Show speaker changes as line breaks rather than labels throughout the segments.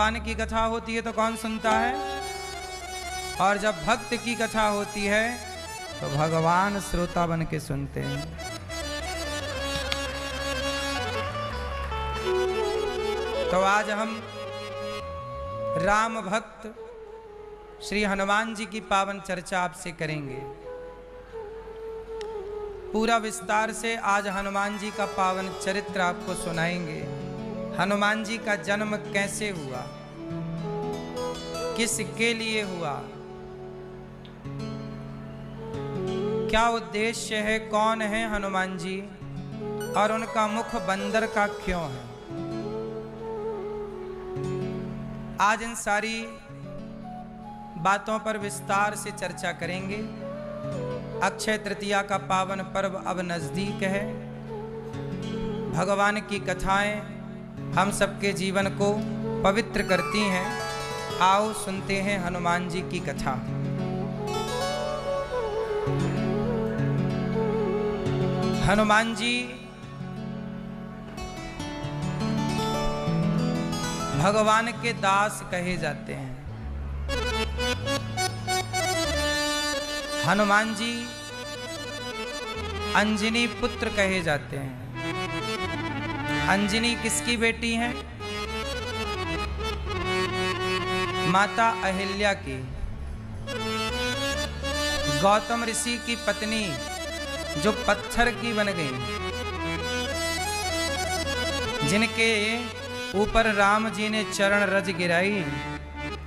भगवान की कथा होती है तो कौन सुनता है, और जब भक्त की कथा होती है तो भगवान श्रोता बन के सुनते हैं। तो आज हम राम भक्त श्री हनुमान जी की पावन चर्चा आपसे करेंगे। पूरा विस्तार से आज हनुमान जी का पावन चरित्र आपको सुनाएंगे। हनुमान जी का जन्म कैसे हुआ, किसके लिए हुआ, क्या उद्देश्य है, कौन है हनुमान जी और उनका मुख बंदर का क्यों है। आज इन सारी बातों पर विस्तार से चर्चा करेंगे। अक्षय तृतीया का पावन पर्व अब नजदीक है। भगवान की कथाएं हम सबके जीवन को पवित्र करती हैं। आओ सुनते हैं हनुमान जी की कथा। हनुमान जी भगवान के दास कहे जाते हैं। हनुमान जी अंजनी पुत्र कहे जाते हैं। अंजनी किसकी बेटी हैं? माता अहिल्या की, गौतम ऋषि की पत्नी जो पत्थर की बन गई, जिनके ऊपर राम जी ने चरण रज गिराई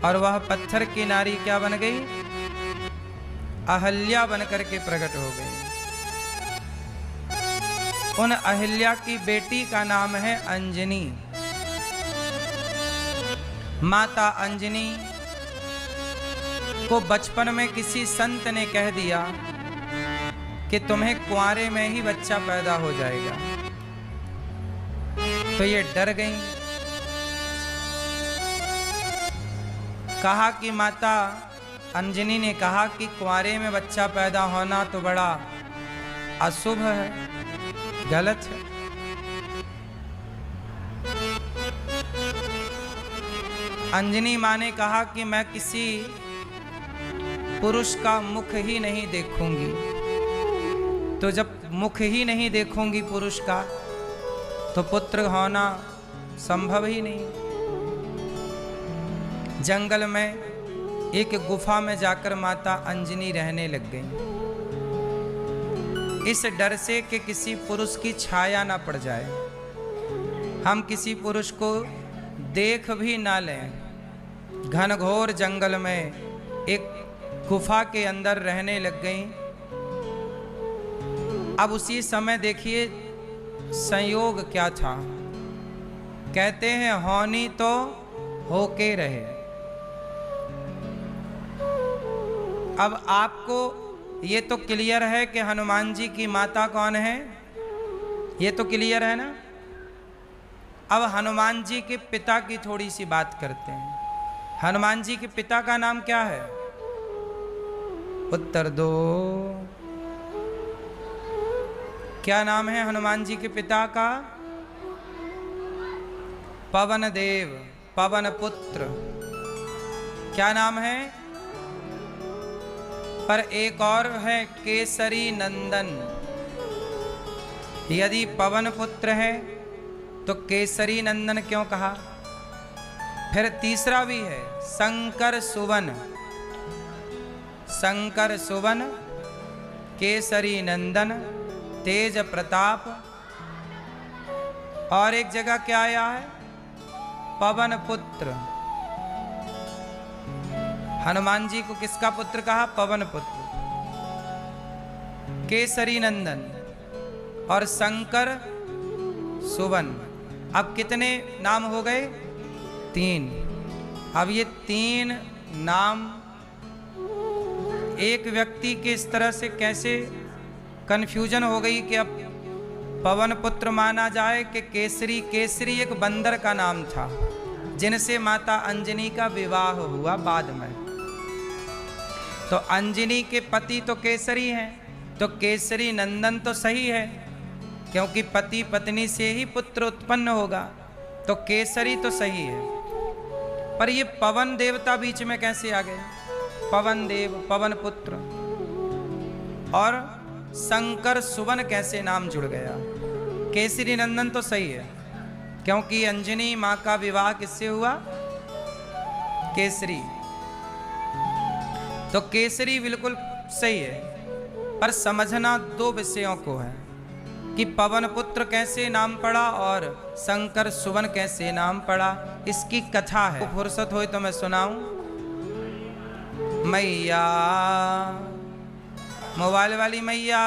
और वह पत्थर की नारी क्या बन गई? अहिल्या बनकर के प्रकट हो गई। उन अहिल्या की बेटी का नाम है अंजनी। माता अंजनी को बचपन में किसी संत ने कह दिया कि तुम्हें कुंवारे में ही बच्चा पैदा हो जाएगा, तो ये डर गई। कहा कि माता अंजनी ने कहा कि कुंवारे में बच्चा पैदा होना तो बड़ा अशुभ है, गलत है। अंजनी माँ ने कहा कि मैं किसी पुरुष का मुख ही नहीं देखूंगी। तो जब मुख ही नहीं देखूंगी पुरुष का, तो पुत्र होना संभव ही नहीं। जंगल में एक गुफा में जाकर माता अंजनी रहने लग गई, इस डर से कि किसी पुरुष की छाया ना पड़ जाए, हम किसी पुरुष को देख भी ना लें। घनघोर जंगल में एक गुफा के अंदर रहने लग गई। अब उसी समय देखिए संयोग क्या था। कहते हैं होनी तो होके रहे। अब आपको ये तो क्लियर है कि हनुमान जी की माता कौन है, ये तो क्लियर है ना। अब हनुमान जी के पिता की थोड़ी सी बात करते हैं। हनुमान जी के पिता का नाम क्या है? उत्तर दो। क्या नाम है हनुमान जी के पिता का? पवन देव, पवन पुत्र। क्या नाम है? पर एक और है केसरी नंदन। यदि पवन पुत्र है तो केसरी नंदन क्यों कहा? फिर तीसरा भी है शंकर सुवन। शंकर सुवन, केसरी नंदन, तेज प्रताप। और एक जगह क्या आया है? पवन पुत्र। हनुमान जी को किसका पुत्र कहा? पवन पुत्र, केसरी नंदन और शंकर सुवन। अब कितने नाम हो गए? 3। अब ये 3 नाम एक व्यक्ति के इस तरह से कैसे कन्फ्यूजन हो गई कि अब पवन पुत्र माना जाए कि केसरी? केसरी एक बंदर का नाम था जिनसे माता अंजनी का विवाह हुआ बाद में। तो अंजनी के पति तो केसरी हैं, तो केसरी नंदन तो सही है, क्योंकि पति पत्नी से ही पुत्र उत्पन्न होगा, तो केसरी तो सही है। पर ये पवन देवता बीच में कैसे आ गए? पवन देव, पवन पुत्र और शंकर सुवन कैसे नाम जुड़ गया? केसरी नंदन तो सही है, क्योंकि अंजनी मां का विवाह किससे हुआ? केसरी। तो केसरी बिल्कुल सही है, पर समझना दो विषयों को है कि पवन पुत्र कैसे नाम पड़ा और शंकर सुवन कैसे नाम पड़ा। इसकी कथा है, फुर्सत हो तो मैं सुनाऊं। मैया, मोबाइल वाली मैया,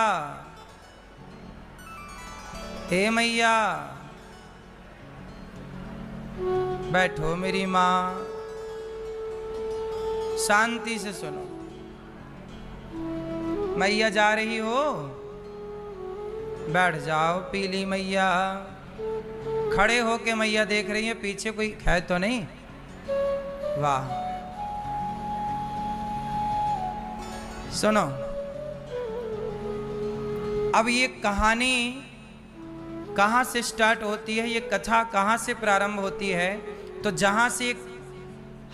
हे मैया बैठो मेरी मां, शांति से सुनो। मैया जा रही हो? बैठ जाओ पीली मैया। खड़े होके मैया देख रही है, पीछे कोई है तो नहीं? वाह। सुनो, अब ये कहानी कहां से स्टार्ट होती है, ये कथा कहां से प्रारंभ होती है? तो जहां से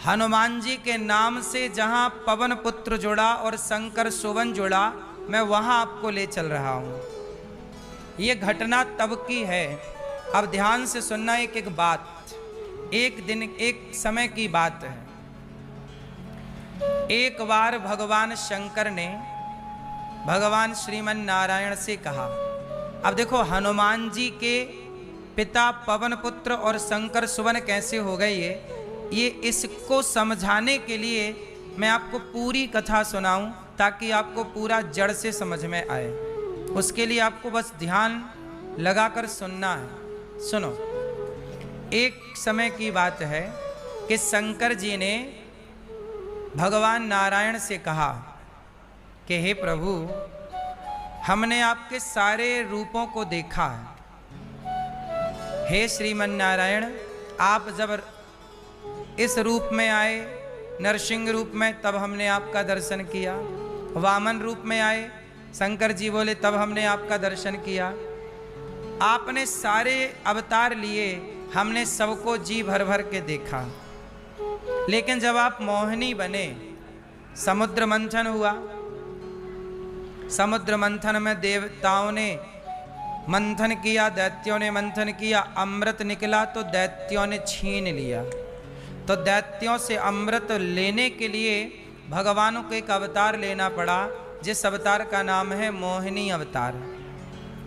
हनुमान जी के नाम से जहां पवन पुत्र जुड़ा और शंकर सुवन जुड़ा, मैं वहां आपको ले चल रहा हूं। ये घटना तब की है। अब ध्यान से सुनना एक एक बात। एक दिन एक समय की बात है। एक बार भगवान शंकर ने भगवान श्रीमन नारायण से कहा। अब देखो, हनुमान जी के पिता पवन पुत्र और शंकर सुवन कैसे हो गए, ये इसको समझाने के लिए मैं आपको पूरी कथा सुनाऊं, ताकि आपको पूरा जड़ से समझ में आए। उसके लिए आपको बस ध्यान लगाकर सुनना है। सुनो, एक समय की बात है कि शंकर जी ने भगवान नारायण से कहा कि हे प्रभु, हमने आपके सारे रूपों को देखा है। हे श्रीमन नारायण, आप जब इस रूप में आए, नरसिंह रूप में, तब हमने आपका दर्शन किया। वामन रूप में आए, शंकर जी बोले, तब हमने आपका दर्शन किया। आपने सारे अवतार लिए, हमने सबको जी भर भर के देखा। लेकिन जब आप मोहिनी बने, समुद्र मंथन हुआ। समुद्र मंथन में देवताओं ने मंथन किया, दैत्यों ने मंथन किया, अमृत निकला तो दैत्यों ने छीन लिया। तो दैत्यों से अमृत लेने के लिए भगवानों को एक अवतार लेना पड़ा, जिस अवतार का नाम है मोहिनी अवतार।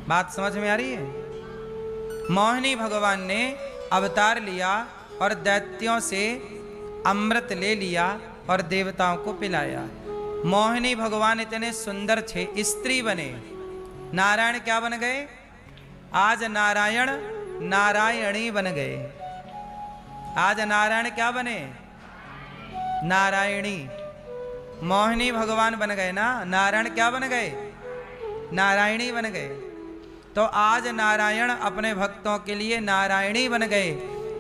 बात समझ में आ रही है? मोहिनी भगवान ने अवतार लिया और दैत्यों से अमृत ले लिया और देवताओं को पिलाया। मोहिनी भगवान इतने सुंदर थे, स्त्री बने। नारायण क्या बन गए? आज नारायण नारायणी बन गए। आज नारायण क्या बने? नारायणी। मोहिनी भगवान बन गए ना, नारायण क्या बन गए? नारायणी बन गए। तो आज नारायण अपने भक्तों के लिए नारायणी बन गए,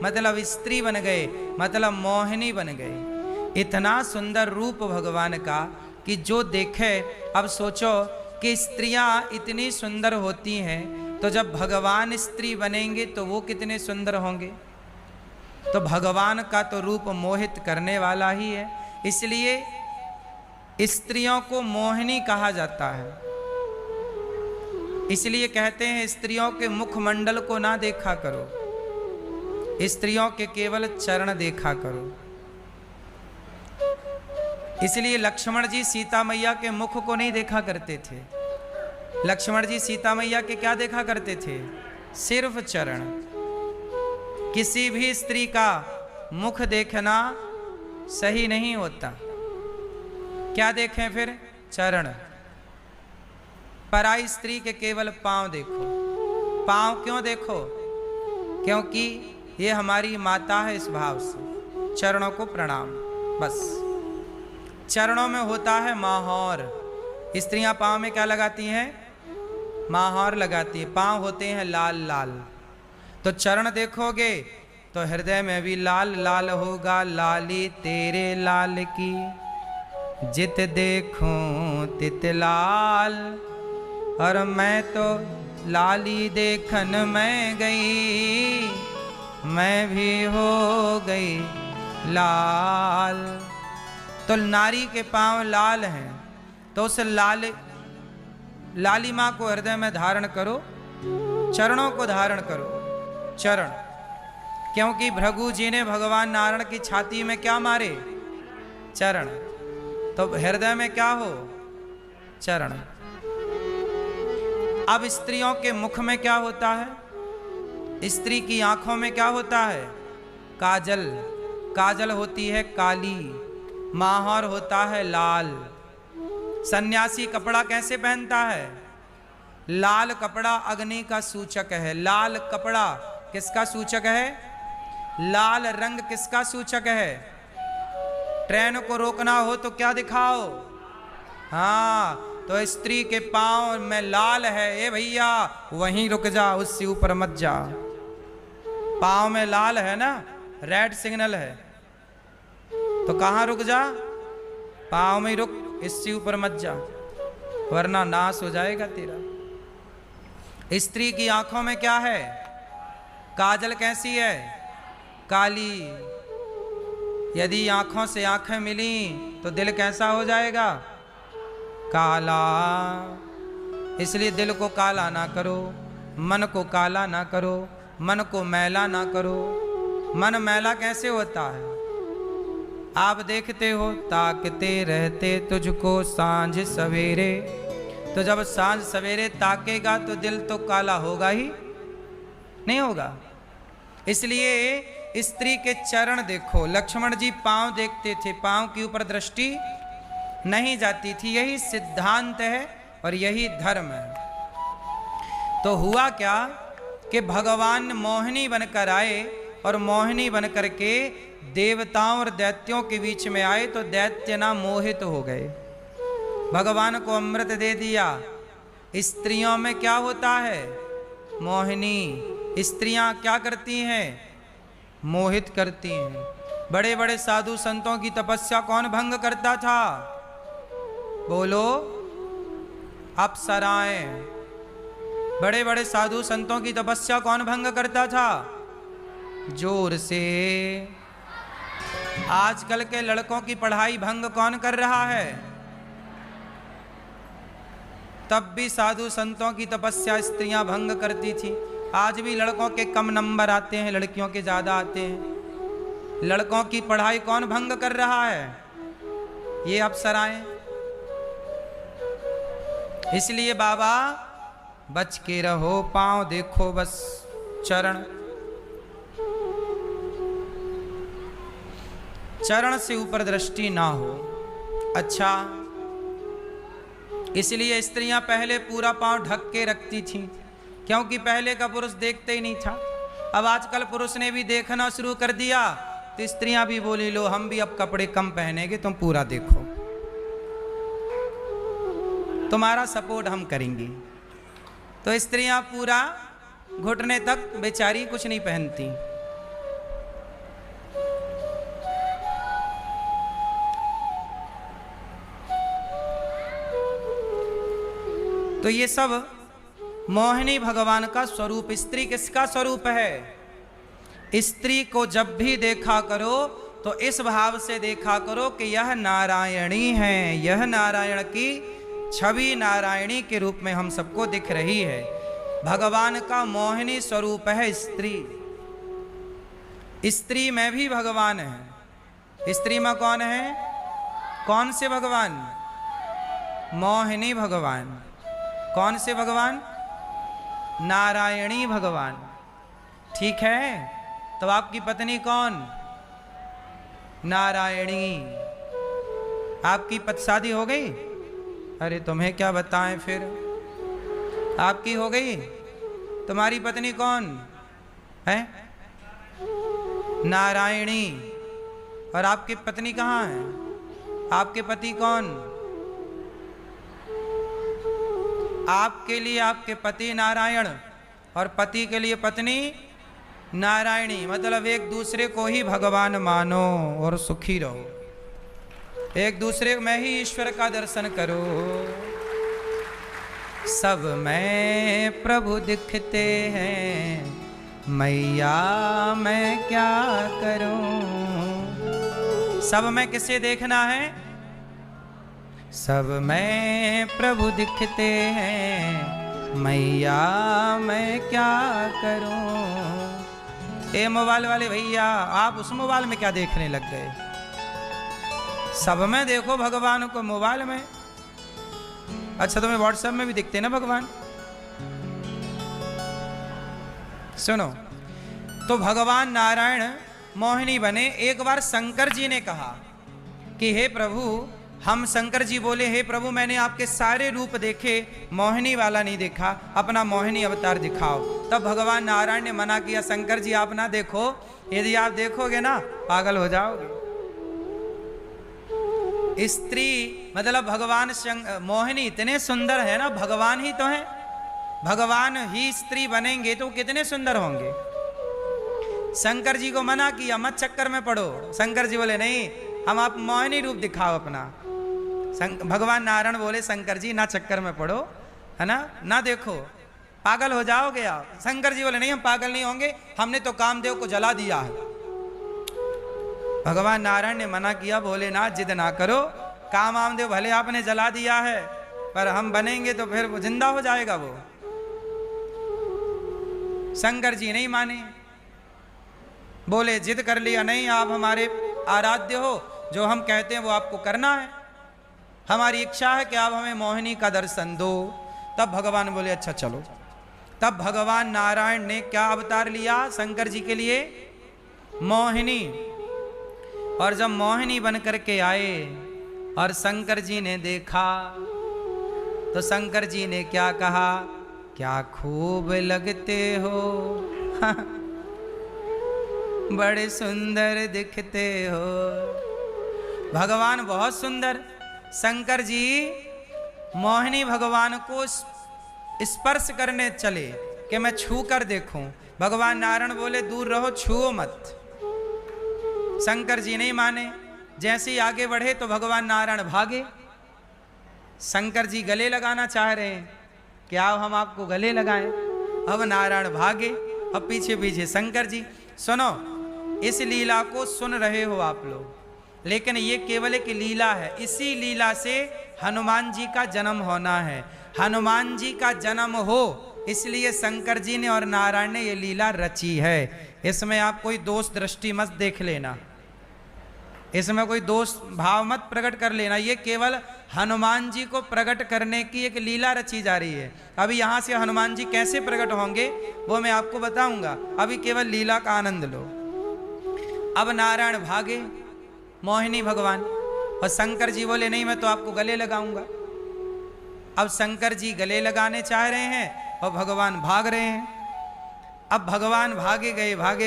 मतलब स्त्री बन गए, मतलब मोहिनी बन गए। इतना सुंदर रूप भगवान का कि जो देखे। अब सोचो कि स्त्रियां इतनी सुंदर होती हैं, तो जब भगवान स्त्री बनेंगे तो वो कितने सुंदर होंगे। तो भगवान का तो रूप मोहित करने वाला ही है, इसलिए स्त्रियों को मोहिनी कहा जाता है। इसलिए कहते हैं स्त्रियों के मुखमंडल को ना देखा करो, स्त्रियों के केवल चरण देखा करो। इसलिए लक्ष्मण जी सीता मैया के मुख को नहीं देखा करते थे। लक्ष्मण जी सीता मैया के क्या देखा करते थे? सिर्फ चरण। किसी भी स्त्री का मुख देखना सही नहीं होता। क्या देखें फिर? चरण। पराई स्त्री के केवल पांव देखो। पांव क्यों देखो? क्योंकि ये हमारी माता है, इस भाव से चरणों को प्रणाम। बस चरणों में होता है माहौर। स्त्रियां पांव में क्या लगाती हैं? माहौर लगाती है। पांव होते हैं लाल लाल। तो चरण देखोगे तो हृदय में भी लाल लाल होगा। लाली तेरे लाल की जित देखूं तित लाल, और मैं तो लाली देखन में गई, मैं भी हो गई लाल। तो नारी के पांव लाल हैं, तो उस लालिमा को हृदय में धारण करो, चरणों को धारण करो, चरण। क्योंकि भृगु जी ने भगवान नारायण की छाती में क्या मारे? चरण। तो हृदय में क्या हो? चरण। अब स्त्रियों के मुख में क्या होता है? स्त्री की आंखों में क्या होता है? काजल। काजल होती है काली, माहौर होता है लाल। सन्यासी कपड़ा कैसे पहनता है? लाल कपड़ा अग्नि का सूचक है। लाल कपड़ा किसका सूचक है? लाल रंग किसका सूचक है? ट्रेन को रोकना हो तो क्या दिखाओ? हाँ, तो स्त्री के पांव में लाल है, ए भैया वहीं रुक जा, उससे ऊपर मत जा। पांव में लाल है ना, रेड सिग्नल है, तो कहां रुक जा? पांव में रुक, इससे ऊपर मत जा, वरना नाश हो जाएगा तेरा। स्त्री की आंखों में क्या है? काजल कैसी है? काली। यदि आंखों से आंखें मिली तो दिल कैसा हो जाएगा? काला। इसलिए दिल को काला ना करो, मन को काला ना करो, मन को मैला ना करो। मन मैला कैसे होता है? आप देखते हो, ताकते रहते तुझको सांझ सवेरे, तो जब सांझ सवेरे ताकेगा तो दिल तो काला होगा ही नहीं होगा। इसलिए स्त्री के चरण देखो, लक्ष्मण जी पांव देखते थे, पांव के ऊपर दृष्टि नहीं जाती थी। यही सिद्धांत है और यही धर्म है। तो हुआ क्या कि भगवान मोहिनी बनकर आए, और मोहिनी बनकर के देवताओं और दैत्यों के बीच में आए, तो दैत्य ना मोहित हो गए। भगवान को अमृत दे दिया। स्त्रियों में क्या होता है? मोहिनी। स्त्रियां क्या करती हैं? मोहित करती हैं। बड़े बड़े साधु संतों की तपस्या कौन भंग करता था? बोलो, अप्सराएं। बड़े बड़े साधु संतों की तपस्या कौन भंग करता था? जोर से। आजकल के लड़कों की पढ़ाई भंग कौन कर रहा है? तब भी साधु संतों की तपस्या स्त्रियां भंग करती थी। आज भी लड़कों के कम नंबर आते हैं, लड़कियों के ज्यादा आते हैं। लड़कों की पढ़ाई कौन भंग कर रहा है? ये अप्सराएं। इसलिए बाबा बच के रहो, पांव देखो बस, चरण। चरण से ऊपर दृष्टि ना हो। अच्छा, इसलिए स्त्रियां पहले पूरा पांव ढक के रखती थीं, क्योंकि पहले का पुरुष देखते ही नहीं था। अब आजकल पुरुष ने भी देखना शुरू कर दिया, तो स्त्रियां भी बोली लो हम भी अब कपड़े कम पहनेंगे, तुम पूरा देखो, तुम्हारा सपोर्ट हम करेंगे। तो स्त्रियां पूरा घुटने तक बेचारी कुछ नहीं पहनती। तो ये सब मोहिनी भगवान का स्वरूप। स्त्री किसका स्वरूप है? स्त्री को जब भी देखा करो तो इस भाव से देखा करो कि यह नारायणी है, यह नारायण की छवि नारायणी के रूप में हम सबको दिख रही है। भगवान का मोहिनी स्वरूप है स्त्री। स्त्री में भी भगवान है। स्त्री में कौन है? कौन से भगवान? मोहिनी भगवान। कौन से भगवान? नारायणी भगवान। ठीक है, तो आपकी पत्नी कौन? नारायणी। आपकी शादी हो गई? अरे तुम्हें क्या बताएं फिर, आपकी हो गई? तुम्हारी पत्नी कौन है? नारायणी। और आपकी पत्नी कहाँ है? आपके पति कौन? आपके लिए आपके पति नारायण और पति के लिए पत्नी नारायणी। मतलब एक दूसरे को ही भगवान मानो और सुखी रहो। एक दूसरे में ही ईश्वर का दर्शन करो। सब में प्रभु दिखते हैं, मैया मैं क्या करूं। सब में किसे देखना है? सब में प्रभु दिखते हैं, मैया मैं क्या करूं। ए मोबाइल वाले भैया, आप उस मोबाइल में क्या देखने लग गए? सब में देखो भगवान को, मोबाइल में। अच्छा, तुम्हें व्हाट्सएप में भी दिखते ना भगवान? सुनो, तो भगवान नारायण मोहिनी बने। एक बार शंकर जी ने कहा कि हे प्रभु, हम शंकर जी बोले, हे प्रभु मैंने आपके सारे रूप देखे, मोहिनी वाला नहीं देखा, अपना मोहिनी अवतार दिखाओ। तब भगवान नारायण ने मना किया, शंकर जी आप ना देखो, यदि आप देखोगे ना पागल हो जाओगे। स्त्री मतलब भगवान मोहिनी इतने सुंदर है ना, भगवान ही तो है। भगवान ही स्त्री बनेंगे तो कितने सुंदर होंगे। शंकर जी को मना किया, मत चक्कर में पड़ो। शंकर जी बोले नहीं, हम आप मोहिनी रूप दिखाओ अपना। भगवान नारायण बोले, शंकर जी ना चक्कर में पड़ो, है ना, ना देखो, पागल हो जाओगे आप। शंकर जी बोले नहीं, हम पागल नहीं होंगे, हमने तो कामदेव को जला दिया है। भगवान नारायण ने मना किया, बोले ना जिद ना करो, कामदेव भले आपने जला दिया है, पर हम बनेंगे तो फिर वो जिंदा हो जाएगा वो। शंकर जी नहीं माने, बोले जिद कर लिया, नहीं आप हमारे आराध्य हो, जो हम कहते हैं वो आपको करना है, हमारी इच्छा है कि आप हमें मोहिनी का दर्शन दो। तब भगवान बोले अच्छा चलो। तब भगवान नारायण ने क्या अवतार लिया शंकर जी के लिए? मोहिनी। और जब मोहिनी बन करके आए और शंकर जी ने देखा तो शंकर जी ने क्या कहा? क्या खूब लगते हो, बड़े सुंदर दिखते हो। भगवान बहुत सुंदर। शंकर जी मोहिनी भगवान को स्पर्श करने चले कि मैं छू कर देखूं। भगवान नारायण बोले दूर रहो, छुओ मत। शंकर जी नहीं माने। जैसे ही आगे बढ़े तो भगवान नारायण भागे। शंकर जी गले लगाना चाह रहे हैं, क्या हम आपको गले लगाएं? अब नारायण भागे, अब पीछे पीछे शंकर जी। सुनो, इस लीला को सुन रहे हो आप लोग, लेकिन ये केवल एक लीला है। इसी लीला से हनुमान जी का जन्म होना है। हनुमान जी का जन्म हो इसलिए शंकर जी ने और नारायण ने ये लीला रची है। इसमें आप कोई दोष दृष्टि मत देख लेना, इसमें कोई दोष भाव मत प्रकट कर लेना। ये केवल हनुमान जी को प्रकट करने की एक लीला रची जा रही है। अभी यहाँ से हनुमान जी कैसे प्रकट होंगे वो मैं आपको बताऊंगा, अभी केवल लीला का आनंद लो। अब नारायण भागे, मोहिनी भगवान, और शंकर जी बोले नहीं मैं तो आपको गले लगाऊंगा। अब शंकर जी गले लगाने चाह रहे हैं और भगवान भाग रहे हैं। अब भगवान भागे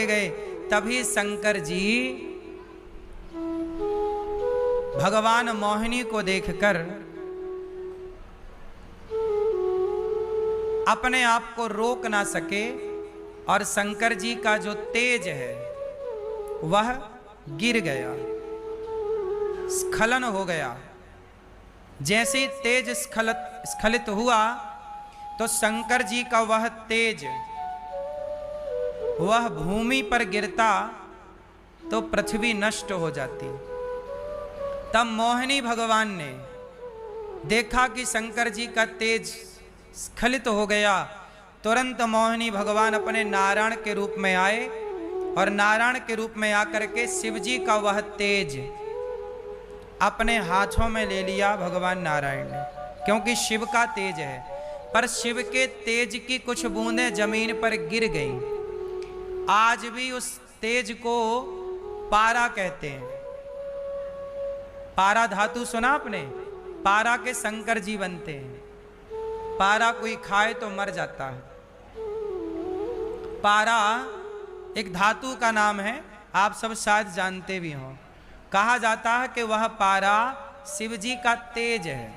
गए, तभी शंकर जी भगवान मोहिनी को देखकर अपने आप को रोक ना सके और शंकर जी का जो तेज है वह गिर गया, स्खलन हो गया। जैसे ही तेज स्खलित हुआ तो शंकर जी का वह तेज वह भूमि पर गिरता तो पृथ्वी नष्ट हो जाती। तब मोहिनी भगवान ने देखा कि शंकर जी का तेज स्खलित हो गया। तुरंत मोहिनी भगवान अपने नारायण के रूप में आए और नारायण के रूप में आकर के शिव जी का वह तेज अपने हाथों में ले लिया भगवान नारायण ने, क्योंकि शिव का तेज है। पर शिव के तेज की कुछ बूंदें जमीन पर गिर गईं। आज भी उस तेज को पारा कहते हैं। पारा धातु सुना आपने? पारा के शंकर जी बनते हैं। पारा कोई खाए तो मर जाता है। पारा एक धातु का नाम है, आप सब शायद जानते भी हों। कहा जाता है कि वह पारा शिव जी का तेज है।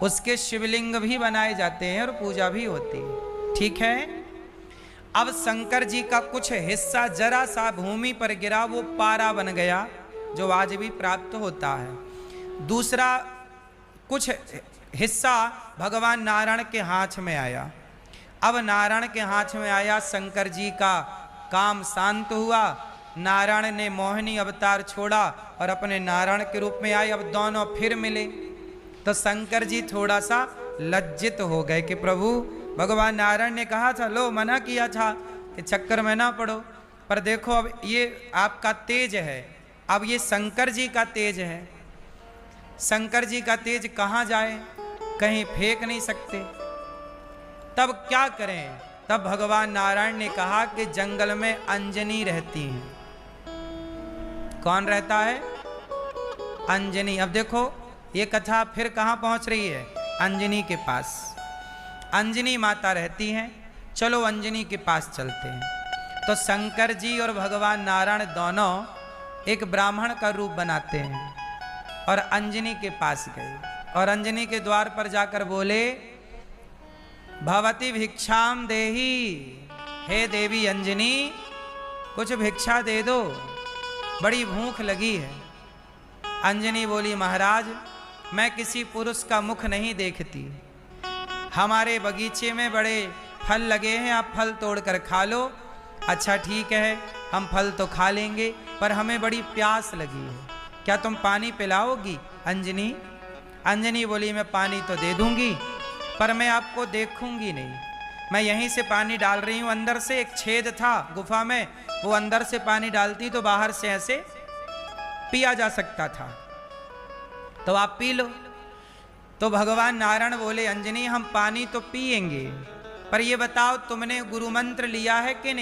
उसके शिवलिंग भी बनाए जाते हैं और पूजा भी होती है। ठीक है, अब शंकर जी का कुछ हिस्सा जरा सा भूमि पर गिरा, वो पारा बन गया जो आज भी प्राप्त होता है। दूसरा कुछ हिस्सा भगवान नारायण के हाथ में आया। अब नारायण के हाथ में आया, शंकर जी का काम शांत हुआ। नारायण ने मोहिनी अवतार छोड़ा और अपने नारायण के रूप में आए। अब दोनों फिर मिले तो शंकर जी थोड़ा सा लज्जित हो गए कि प्रभु, भगवान नारायण ने कहा था, लो मना किया था कि चक्कर में ना पड़ो, पर देखो अब ये आपका तेज है, अब ये शंकर जी का तेज है। शंकर जी का तेज कहाँ जाए, कहीं फेंक नहीं सकते। तब क्या करें? तब भगवान नारायण ने कहा कि जंगल में अंजनी रहती हैं। कौन रहता है? अंजनी। अब देखो ये कथा फिर कहाँ पहुंच रही है? अंजनी के पास। अंजनी माता रहती हैं, चलो अंजनी के पास चलते हैं। तो शंकर जी और भगवान नारायण दोनों एक ब्राह्मण का रूप बनाते हैं और अंजनी के पास गए और अंजनी के द्वार पर जाकर बोले, भवती भिक्षाम देही, हे देवी अंजनी कुछ भिक्षा दे दो, बड़ी भूख लगी है। अंजनी बोली, महाराज मैं किसी पुरुष का मुख नहीं देखती, हमारे बगीचे में बड़े फल लगे हैं, आप फल तोड़कर खा लो। अच्छा ठीक है, हम फल तो खा लेंगे, पर हमें बड़ी प्यास लगी है, क्या तुम पानी पिलाओगी? अंजनी अंजनी बोली, मैं पानी तो दे दूंगी, पर मैं आपको देखूंगी नहीं। मैं यहीं से पानी डाल रही हूं, अंदर से एक छेद था गुफा में, वो अंदर से पानी डालती तो बाहर से ऐसे पिया जा सकता था, तो आप पी लो। तो भगवान नारायण बोले, अंजनी हम पानी तो पिएंगे, पर ये बताओ तुमने गुरु मंत्र लिया है कि नहीं?